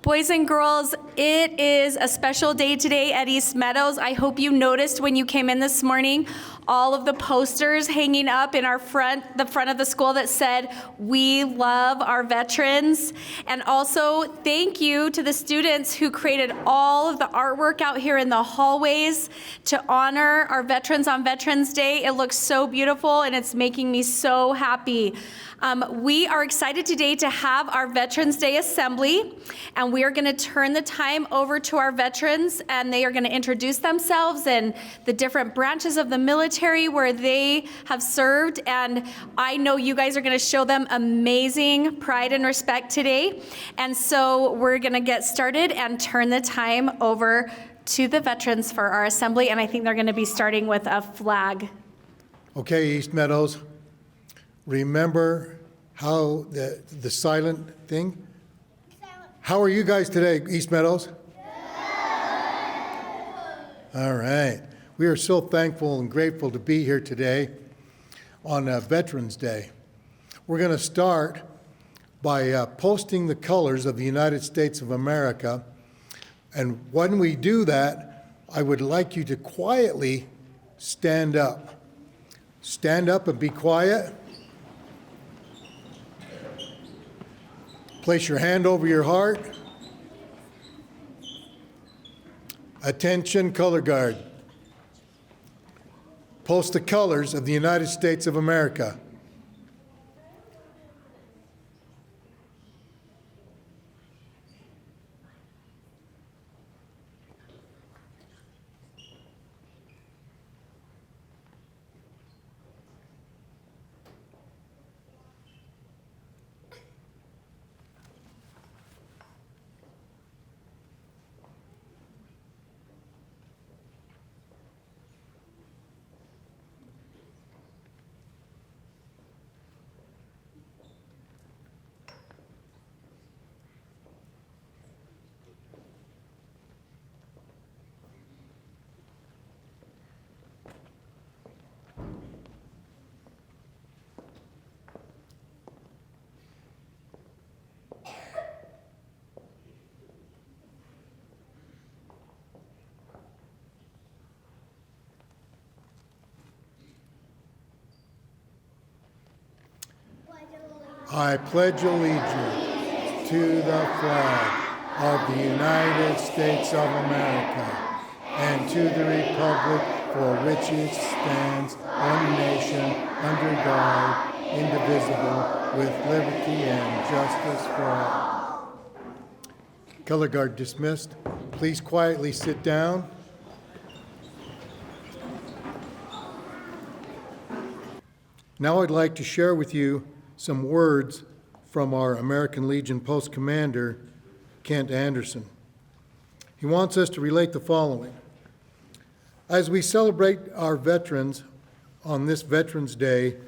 Boys and girls, it is a special day today at East Meadows. I hope you noticed when you came in this morning all of the posters hanging up in the front of the school that said, "We love our veterans." And also, thank you to the students who created all of the artwork out here in the hallways to honor our veterans on Veterans Day. It looks so beautiful and it's making me so happy. We are excited today to have our Veterans Day Assembly, and we are going to turn the time over to our veterans, and they are going to introduce themselves and the different branches of the military where they have served. And I know you guys are going to show them amazing pride and respect today. And so we're going to get started and turn the time over to the veterans for our assembly, and I think they're going to be starting with a flag. Okay, East Meadows. Remember how the silent thing? How are you guys today, East Meadows? All right. We are so thankful and grateful to be here today on Veterans Day. We're going to start by posting the colors of the United States of America. And when we do that, I would like you to quietly stand up. Stand up and be quiet. Place your hand over your heart. Attention, color guard. Post the colors of the United States of America. I pledge allegiance to the flag of the United States of America and to the republic for which it stands, one nation, under God, indivisible, with liberty and justice for all. Color guard dismissed. Please quietly sit down. Now I'd like to share with you some words from our American Legion Post Commander, Kent Anderson. He wants us to relate the following. As we celebrate our veterans on this Veterans Day,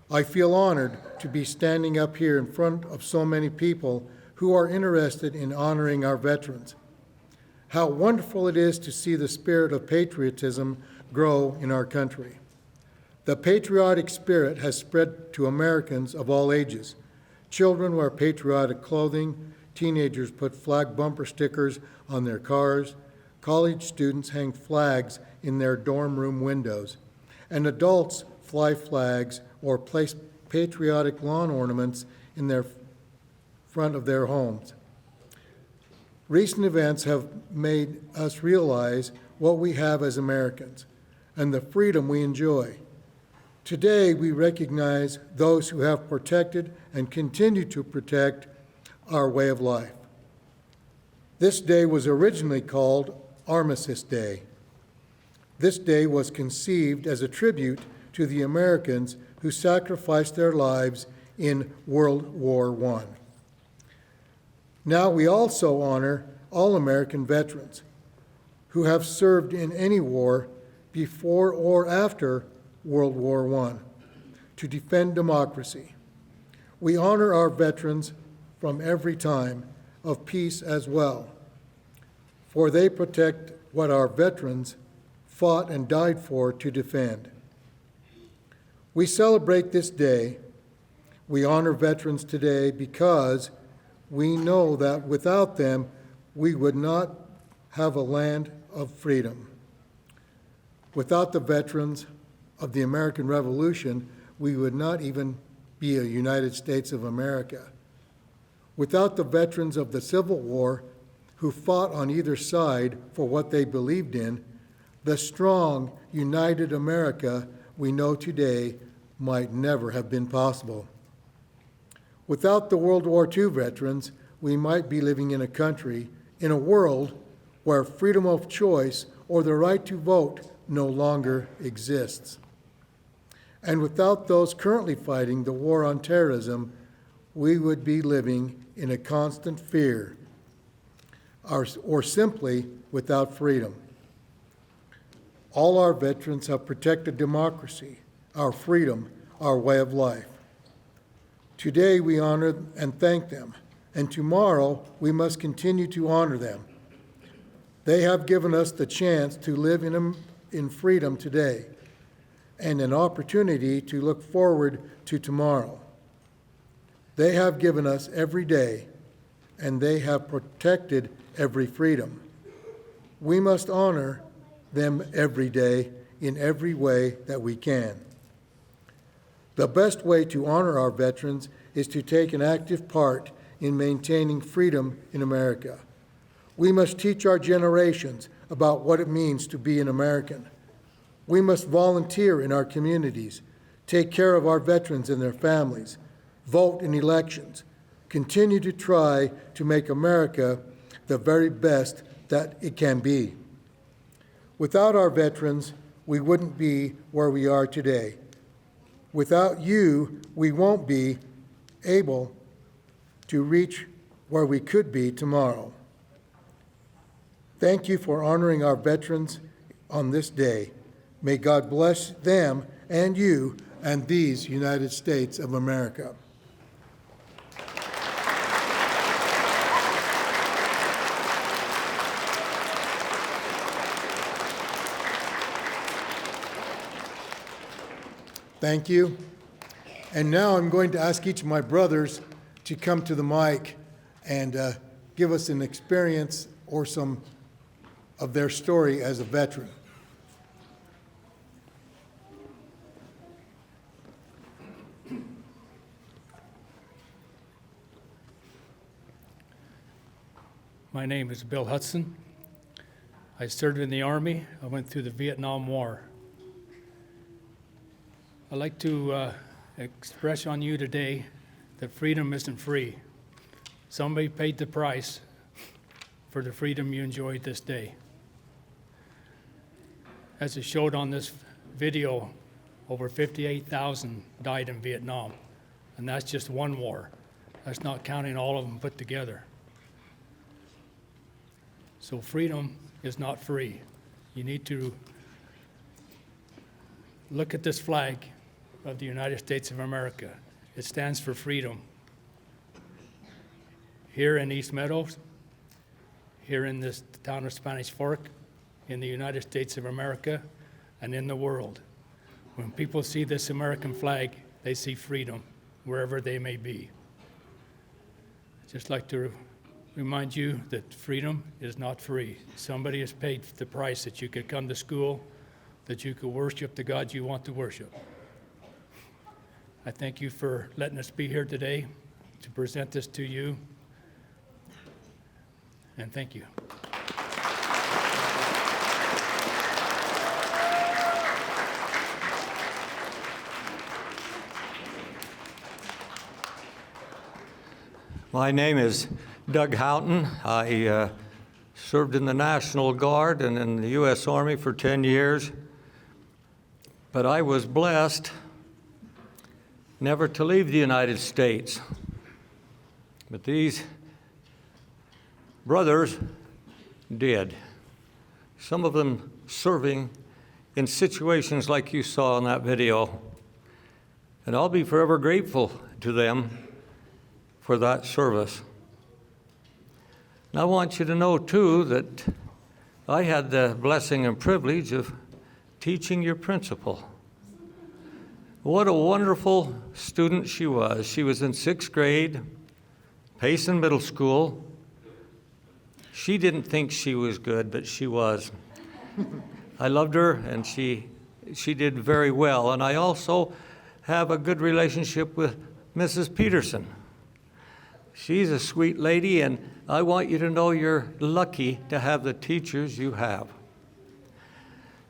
I feel honored to be standing up here in front of so many people who are interested in honoring our veterans. How wonderful it is to see the spirit of patriotism grow in our country. The patriotic spirit has spread to Americans of all ages. Children wear patriotic clothing, teenagers put flag bumper stickers on their cars, college students hang flags in their dorm room windows, and adults fly flags or place patriotic lawn ornaments in their front of their homes. Recent events have made us realize what we have as Americans and the freedom we enjoy. Today, we recognize those who have protected and continue to protect our way of life. This day was originally called Armistice Day. This day was conceived as a tribute to the Americans who sacrificed their lives in World War I. Now we also honor all American veterans who have served in any war before or after World War I to defend democracy. We honor our veterans from every time of peace as well, for they protect what our veterans fought and died for to defend. We celebrate this day. We honor veterans today because we know that without them, we would not have a land of freedom. Without the veterans of the American Revolution, we would not even be a United States of America. Without the veterans of the Civil War who fought on either side for what they believed in, the strong, united America we know today might never have been possible. Without the World War II veterans, we might be living in a country, in a world, where freedom of choice or the right to vote no longer exists. And without those currently fighting the war on terrorism, we would be living in a constant fear, or simply without freedom. All our veterans have protected democracy, our freedom, our way of life. Today we honor and thank them, and tomorrow we must continue to honor them. They have given us the chance to live in freedom today and an opportunity to look forward to tomorrow. They have given us every day, and they have protected every freedom. We must honor them every day in every way that we can. The best way to honor our veterans is to take an active part in maintaining freedom in America. We must teach our generations about what it means to be an American. We must volunteer in our communities, take care of our veterans and their families, vote in elections, continue to try to make America the very best that it can be. Without our veterans, we wouldn't be where we are today. Without you, we won't be able to reach where we could be tomorrow. Thank you for honoring our veterans on this day. May God bless them and you and these United States of America. Thank you. And now I'm going to ask each of my brothers to come to the mic and give us an experience or some of their story as a veteran. My name is Bill Hudson. I served in the Army. I went through the Vietnam War. I'd like to express on you today that freedom isn't free. Somebody paid the price for the freedom you enjoyed this day. As it showed on this video, over 58,000 died in Vietnam, and that's just one war. That's not counting all of them put together. So freedom is not free. You need to look at this flag of the United States of America. It stands for freedom. Here in East Meadows, here in this town of Spanish Fork, in the United States of America, and in the world. When people see this American flag, they see freedom, wherever they may be. I'd just like to remind you that freedom is not free. Somebody has paid the price that you could come to school, that you could worship the God you want to worship. I thank you for letting us be here today to present this to you, and thank you. My name is Doug Houghton. I served in the National Guard and in the U.S. Army for 10 years. But I was blessed never to leave the United States. But these brothers did. Some of them serving in situations like you saw in that video. And I'll be forever grateful to them for that service. And I want you to know, too, that I had the blessing and privilege of teaching your principal. What a wonderful student she was. She was in 6th grade, Payson Middle School. She didn't think she was good, but she was. I loved her, and she did very well. And I also have a good relationship with Mrs. Peterson. She's a sweet lady, and I want you to know you're lucky to have the teachers you have.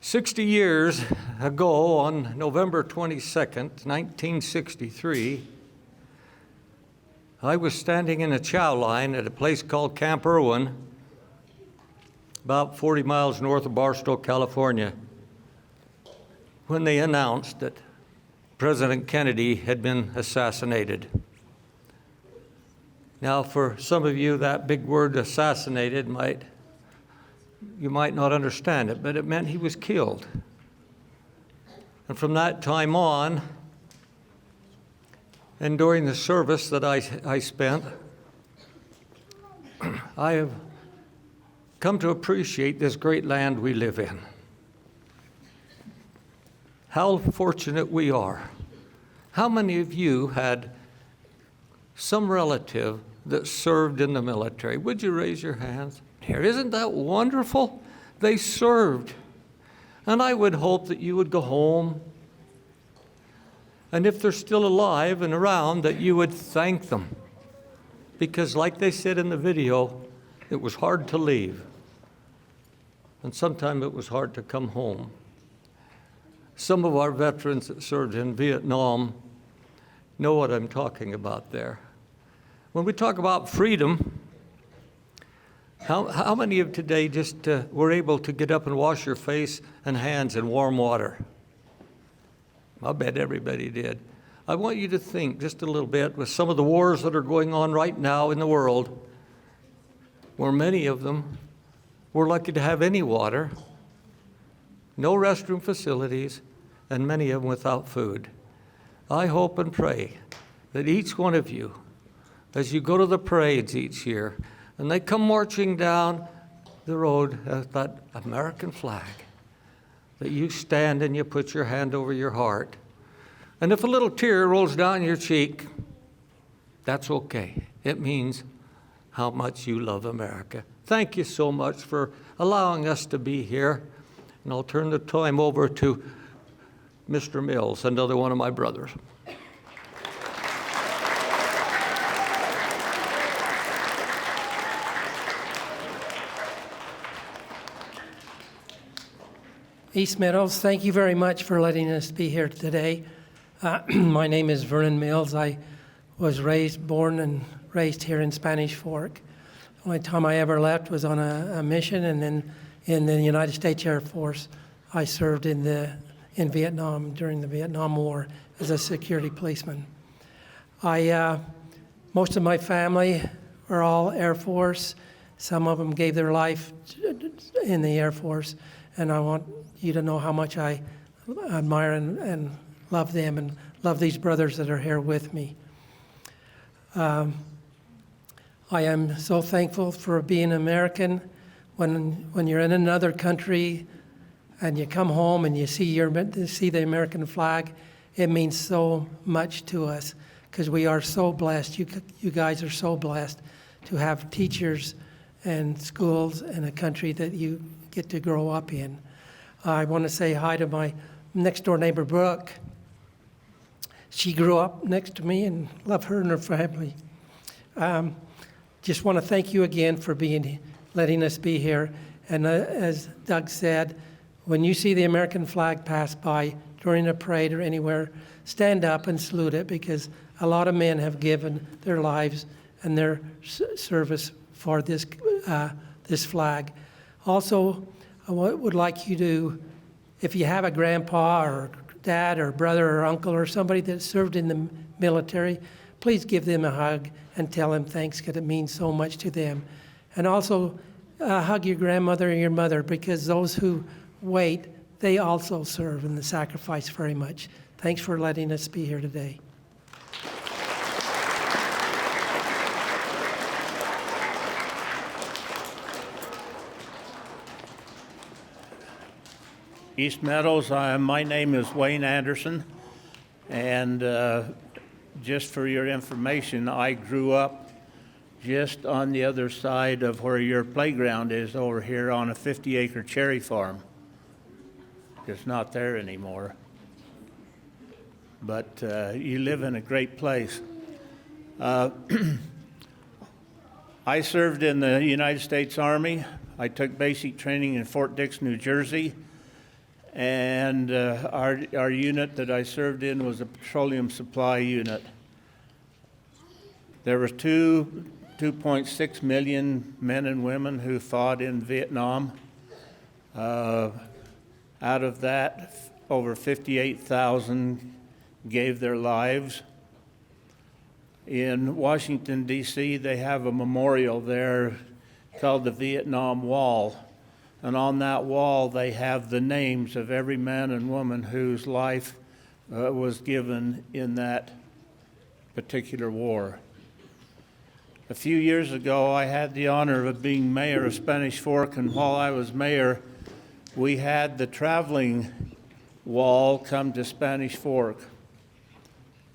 60 years ago, on November 22nd, 1963, I was standing in a chow line at a place called Camp Irwin, about 40 miles north of Barstow, California, when they announced that President Kennedy had been assassinated. Now, for some of you, that big word assassinated you might not understand it, but it meant he was killed. And from that time on, and during the service that I spent, I have come to appreciate this great land we live in. How fortunate we are. How many of you had some relative that served in the military? Would you raise your hands? Here, isn't that wonderful? They served. And I would hope that you would go home, and if they're still alive and around, that you would thank them. Because like they said in the video, it was hard to leave. And sometimes it was hard to come home. Some of our veterans that served in Vietnam know what I'm talking about there. When we talk about freedom, how many of today just were able to get up and wash your face and hands in warm water? I bet everybody did. I want you to think just a little bit with some of the wars that are going on right now in the world, where many of them were lucky to have any water, no restroom facilities, and many of them without food. I hope and pray that each one of you, as you go to the parades each year, and they come marching down the road with that American flag, that you stand and you put your hand over your heart. And if a little tear rolls down your cheek, that's okay. It means how much you love America. Thank you so much for allowing us to be here. And I'll turn the time over to Mr. Mills, another one of my brothers. East Meadows, thank you very much for letting us be here today. My name is Vernon Mills. I was born and raised here in Spanish Fork. The only time I ever left was on a mission, and then in the United States Air Force. I served in Vietnam during the Vietnam War as a security policeman. Most of my family are all Air Force. Some of them gave their life in the Air Force, and I want you to know how much I admire and love them and love these brothers that are here with me. I am so thankful for being American. When you're in another country and you come home and you see the American flag, it means so much to us because we are so blessed. You guys are so blessed to have teachers and schools and a country that you get to grow up in. I want to say hi to my next door neighbor, Brooke. She grew up next to me and love her and her family. Just want to thank you again for letting us be here. And as Doug said, when you see the American flag pass by during a parade or anywhere, stand up and salute it, because a lot of men have given their lives and their service for this flag. Also, I would like you to, if you have a grandpa or dad or brother or uncle or somebody that served in the military, please give them a hug and tell them thanks, because it means so much to them. And also hug your grandmother or your mother, because those who wait, they also serve and sacrifice very much. Thanks for letting us be here today. East Meadows, my name is Wayne Anderson, and just for your information, I grew up just on the other side of where your playground is over here on a 50-acre cherry farm. It's not there anymore. But you live in a great place. I served in the United States Army. I took basic training in Fort Dix, New Jersey. And our unit that I served in was a petroleum supply unit. There were 2.6 million men and women who fought in Vietnam. Out of that, over 58,000 gave their lives. In Washington, D.C., they have a memorial there called the Vietnam Wall. And on that wall, they have the names of every man and woman whose life was given in that particular war. A few years ago, I had the honor of being mayor of Spanish Fork, and while I was mayor, we had the traveling wall come to Spanish Fork.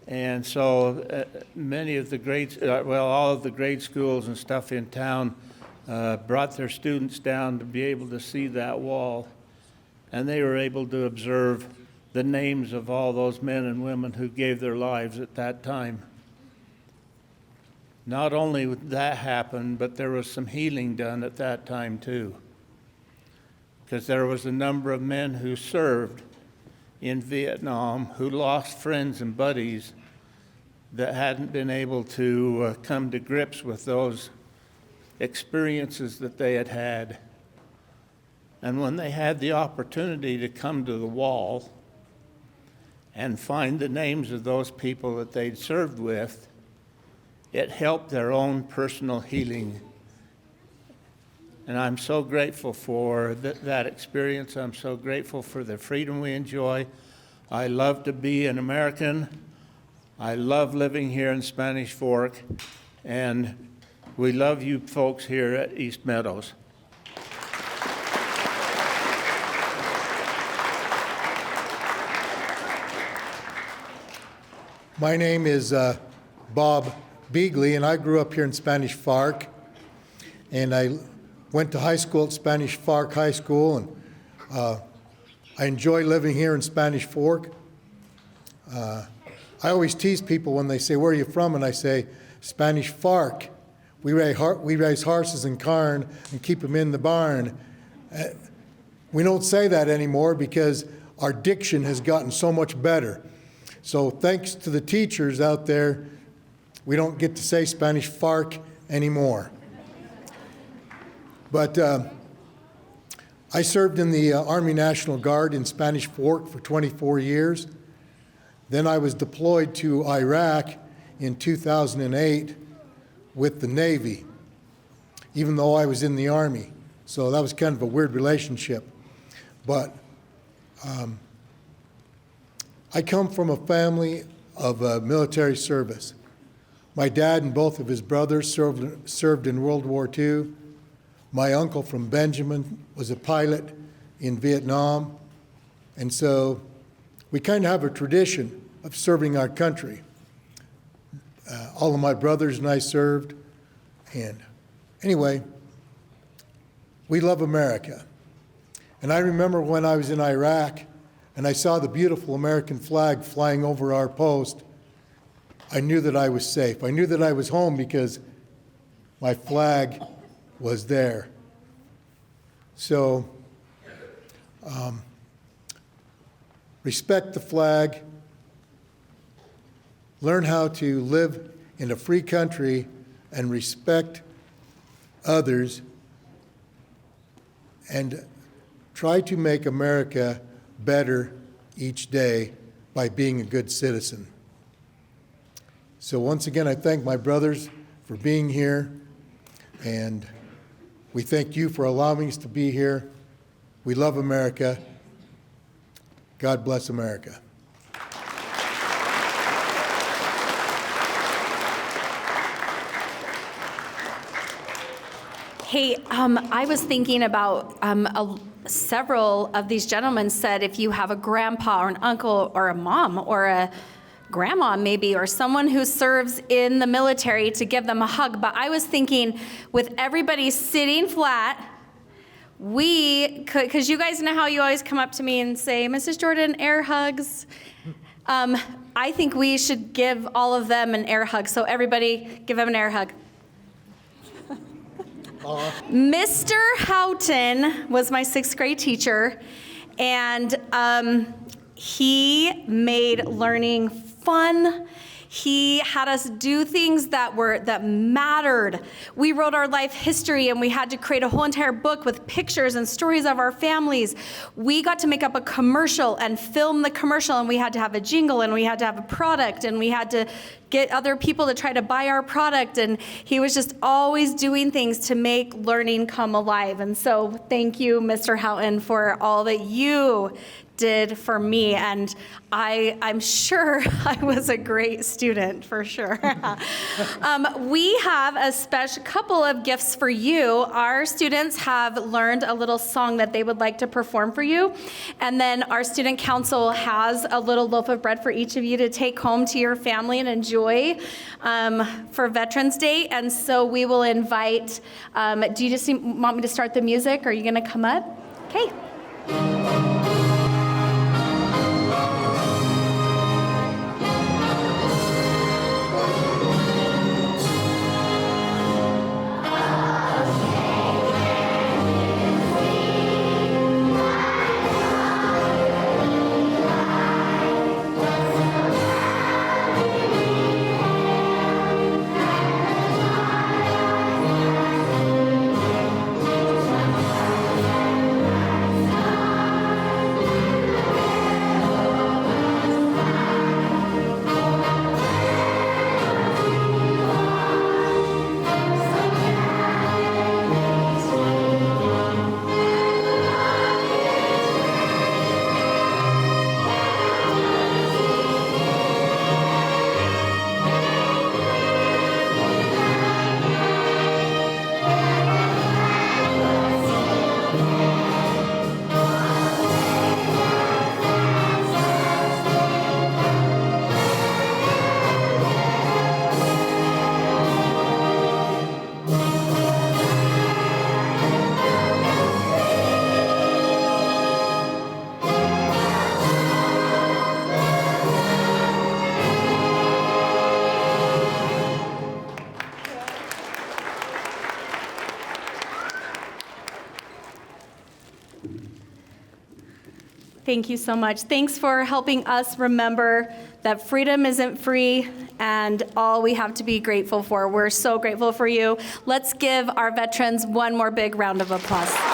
And so many of the all of the grade schools and stuff in town brought their students down to be able to see that wall. And they were able to observe the names of all those men and women who gave their lives at that time. Not only would that happen, but there was some healing done at that time too. Because there was a number of men who served in Vietnam who lost friends and buddies that hadn't been able to come to grips with those experiences that they had had. And when they had the opportunity to come to the wall and find the names of those people that they'd served with, it helped their own personal healing. And I'm so grateful for that experience. I'm so grateful for the freedom we enjoy. I love to be an American. I love living here in Spanish Fork. And we love you folks here at East Meadows. My name is Bob Beagley, and I grew up here in Spanish Fork. And I went to high school at Spanish Fork High School, and I enjoy living here in Spanish Fork. I always tease people when they say, "Where are you from?" And I say, "Spanish Fork. We raise horses and corn and keep them in the barn." We don't say that anymore because our diction has gotten so much better. So thanks to the teachers out there, we don't get to say Spanish Fork anymore. But I served in the Army National Guard in Spanish Fork for 24 years. Then I was deployed to Iraq in 2008 with the Navy, even though I was in the Army. So that was kind of a weird relationship. But I come from a family of military service. My dad and both of his brothers served in World War II. My uncle from Benjamin was a pilot in Vietnam. And so we kind of have a tradition of serving our country. All of my brothers and I served. And anyway, we love America. And I remember when I was in Iraq and I saw the beautiful American flag flying over our post, I knew that I was safe. I knew that I was home because my flag was there. So, respect the flag, learn how to live in a free country and respect others, and try to make America better each day by being a good citizen. So once again, I thank my brothers for being here, and we thank you for allowing us to be here. We love America. God bless America. Hey, I was thinking about several of these gentlemen said if you have a grandpa or an uncle or a mom or a grandma maybe, or someone who serves in the military to give them a hug. But I was thinking, with everybody sitting flat, we could, because you guys know how you always come up to me and say, Mrs. Jordan, air hugs. I think we should give all of them an air hug. So everybody give them an air hug. Mr. Houghton was my 6th grade teacher, and he made learning fun. He had us do things that mattered. We wrote our life history, and we had to create a whole entire book with pictures and stories of our families. We got to make up a commercial and film the commercial, and we had to have a jingle, and we had to have a product, and we had to get other people to try to buy our product. And he was just always doing things to make learning come alive. And so thank you, Mr. Houghton, for all that you did for me, and I'm sure I was a great student, for sure. We have a special couple of gifts for you. Our students have learned a little song that they would like to perform for you, and then our student council has a little loaf of bread for each of you to take home to your family and enjoy for Veterans Day. And so we will invite, do you just want me to start the music, or are you gonna come up? Okay. Thank you so much. Thanks for helping us remember that freedom isn't free and all we have to be grateful for. We're so grateful for you. Let's give our veterans one more big round of applause.